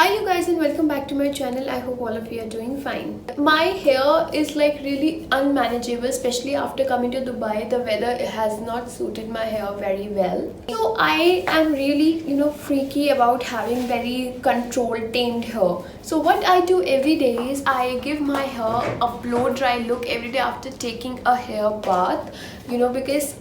Hi you guys and welcome back to my channel. I hope all of you are doing fine. My hair is like really unmanageable, especially after coming to Dubai. The weather has not suited my hair very well. So I am really freaky about having very controlled tamed hair. So what I do every day is I give my hair a blow dry look every day after taking a hair bath. Because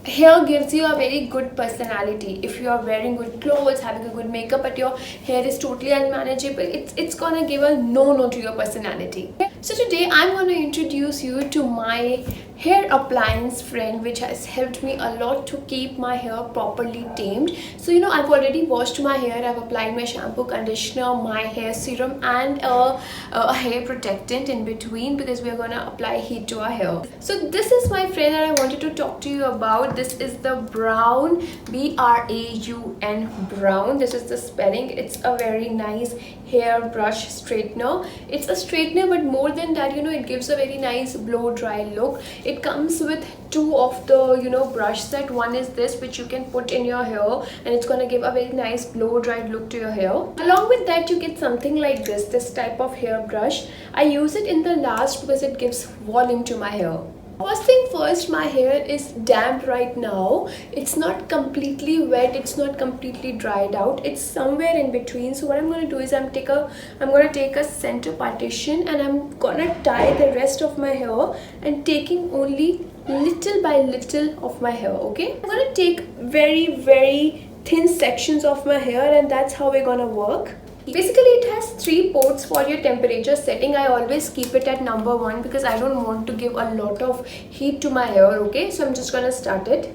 hair gives you a very good personality. If you are wearing good clothes, having a good makeup, but your hair is totally unmanageable, it's gonna give a no to your personality. So today I'm gonna introduce you to my hair appliance friend, which has helped me a lot to keep my hair properly tamed. So I've already washed my hair. I've applied my shampoo, conditioner, my hair serum, and a hair protectant in between, because we're gonna apply heat to our hair. So this is my friend that I wanted to talk to you about. This is the Braun, Braun, Braun. This is the spelling. It's a very nice hair brush straightener. It's a straightener, but more than that, it gives a very nice blow dry look. It comes with two of the brush set. One is this, which you can put in your hair, and it's gonna give a very nice blow dried look to your hair. Along with that, you get something like this type of hair brush. I use it in the last because it gives volume to my hair. First thing first, my hair is damp right now. It's not completely wet, it's not completely dried out, it's somewhere in between. So what I'm going to do is I'm going to take a center partition, and I'm going to tie the rest of my hair and taking only little by little of my hair. Okay, I'm going to take very thin sections of my hair, and that's how we're going to work. Basically, it has 3 ports for your temperature setting. I always keep it at number 1 because I don't want to give a lot of heat to my hair. Okay, so I'm just gonna start it.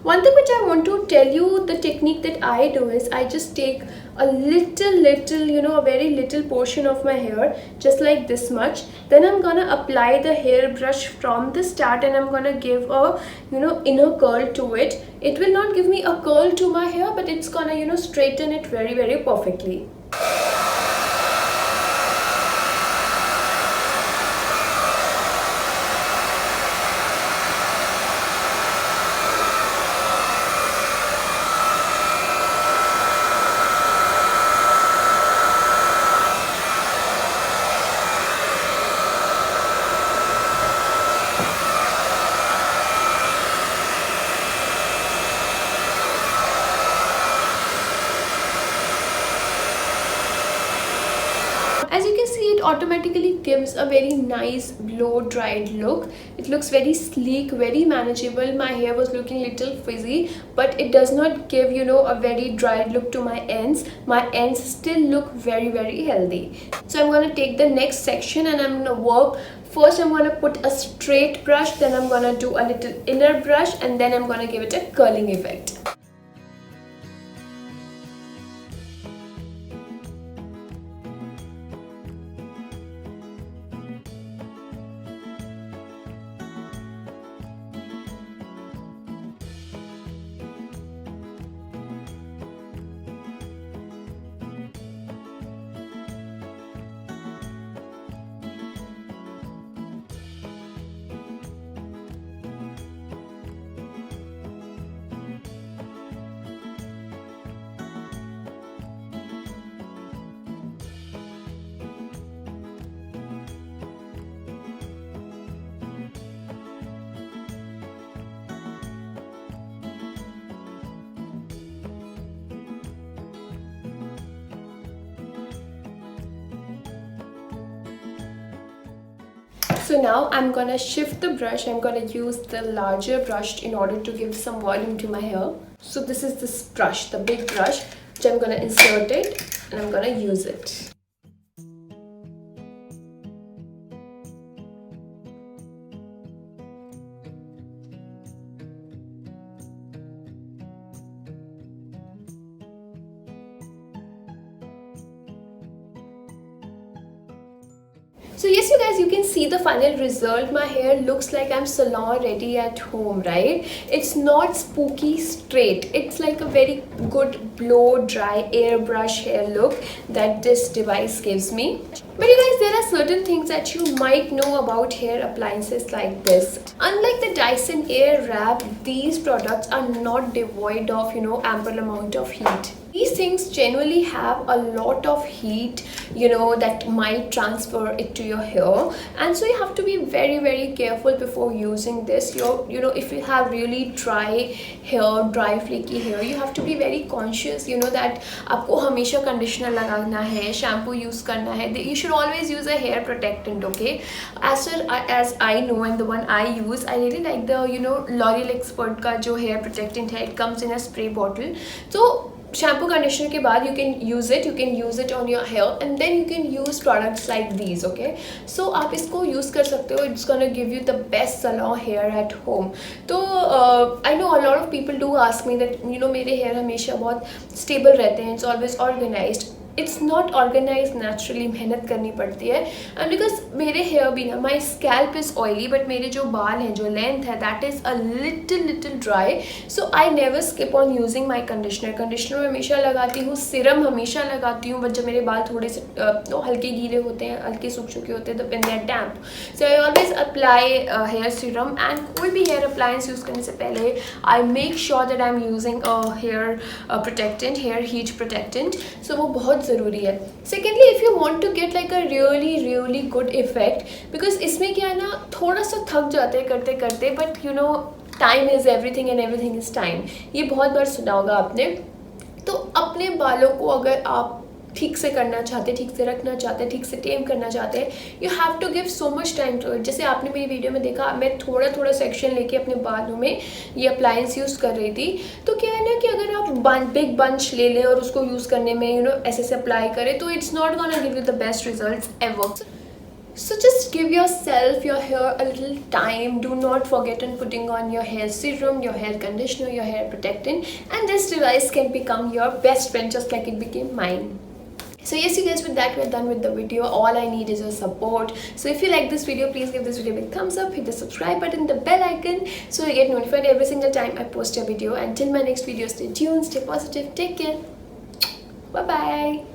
One thing which I want to tell you, the technique that I do is I just take a little, a very little portion of my hair, just like this much. Then I'm gonna apply the hairbrush from the start, and I'm gonna give a inner curl to it. It will not give me a curl to my hair, but it's gonna straighten it very perfectly. As you can see, it automatically gives a very nice blow dried look. It looks very sleek, very manageable. My hair was looking little frizzy, but it does not give a very dried look to my ends. My ends still look very healthy. So I'm going to take the next section, and I'm going to work. First I'm going to put a straight brush, then I'm going to do a little inner brush, and then I'm going to give it a curling effect. So now I'm gonna shift the brush. I'm gonna use the larger brush in order to give some volume to my hair. So this is this brush, the big brush, which I'm gonna insert it, and I'm gonna use it. So yes, you guys, you can see the final result. My hair looks like I'm salon ready at home, right? It's not spooky straight. It's like a very good blow dry airbrush hair look that this device gives me. But you guys, there are certain things that you might know about hair appliances like this. Unlike the Dyson Airwrap, these products are not devoid of ample amount of heat. These things generally have a lot of heat, you know, that might transfer it to your hair, and so you have to be very careful before using this. You know, if you have really dry flaky hair, you have to be very conscious, you know, that आपको हमेशा conditioner लगाना है, shampoo use करना है. You should always use a hair protectant, okay? As I know, and the one I use, I really like the, you know, L'Oreal Expert का जो hair protectant है. It comes in a spray bottle. So shampoo conditioner के बाद you can use it on your hair, and then you can use products like these, okay? So आप इसको use कर सकते हो. It's gonna give you the best salon hair at home. तो I know a lot of people do ask me that, you know, मेरे hair हमेशा बहुत stable रहते हैं, it's always organized. It's not organized naturally, मेहनत करनी पड़ती है. And because मेरे hair भी ना, my scalp is oily, but मेरे जो बाल हैं, जो length है, that is a little dry. So I never skip on using my conditioner. Conditioner हमेशा लगाती हूँ, serum हमेशा लगाती हूँ, but जब मेरे बाल थोड़े से हल्के गीले होते हैं, हल्के सूख चुके होते हैं, when they are damp, so I always apply hair serum. And कोई भी hair appliance use करने से पहले I make sure that I'm using a hair protectant, hair heat protectant. So वो बहुत ज़रूरी है. Secondly, if you want to get like a really good effect, because इसमें क्या है ना, थोड़ा सा थक जाते हैं करते करते, but you know, time is everything and everything is time. ये बहुत बार सुना होगा आपने. तो अपने बालों को अगर आप ठीक से करना चाहते हैं, ठीक से रखना चाहते हैं, ठीक से टेम करना चाहते हैं, you have to give so much time to it. जैसे आपने मेरी वीडियो में देखा, मैं थोड़ा सेक्शन लेके अपने बालों में ये अप्लायंस यूज़ कर रही थी. तो क्या है ना कि अगर आप बिग बंच ले लें और उसको यूज़ करने में, यू नो, ऐसे अप्लाई करें, तो it's not gonna give you the best results ever. So just give yourself, your hair, a little time. Do not forget on putting on your hair serum, your hair conditioner, your hair protectant, and this device can become your best friend, just like it became mine. So yes, you guys, with that we're done with the video. All I need is your support. So if you like this video, please give this video a big thumbs up, hit the subscribe button, the bell icon, so you get notified every single time I post a video. Until my next video, stay tuned, stay positive, take care, bye bye.